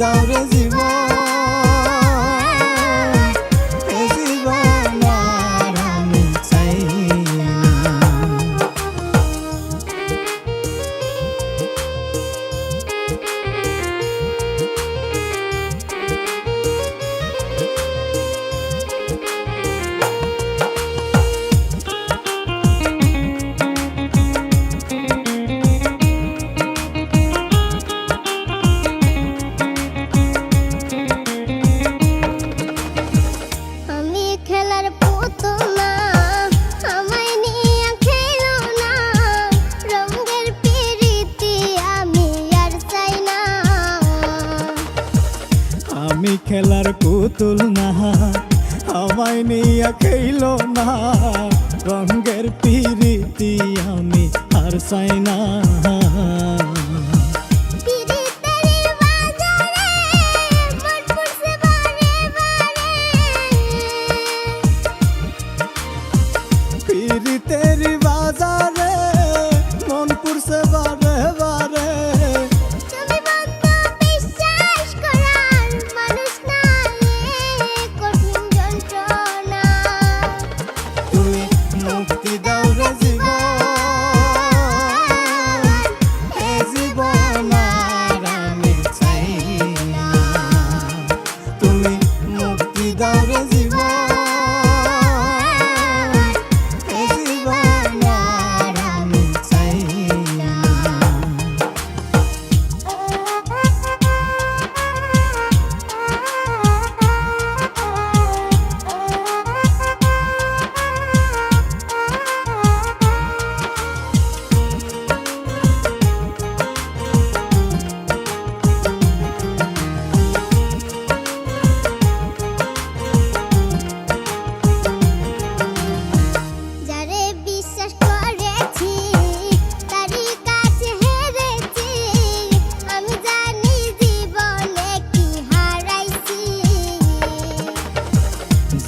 দাও রে জীবন, এ জীবন আর আমি চাই না। আমি খেলার পুতুল না, আমায় নিয়ে খেলো না, রঙের পিরিতি আমি আর চাই না। পিরিতের বাজারে মন পুরছে বারে বারে, মুক্তি দাও রে জীবন, এ জীবন আর আমি চাই না। তুমি মুক্তি দাও রে জীবন, এ জীবন আর আমি চাই না।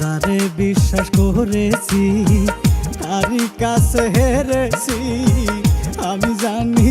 যারে বিশ্বাস করেছি তারই কাছে হেরেছি, আমি জানি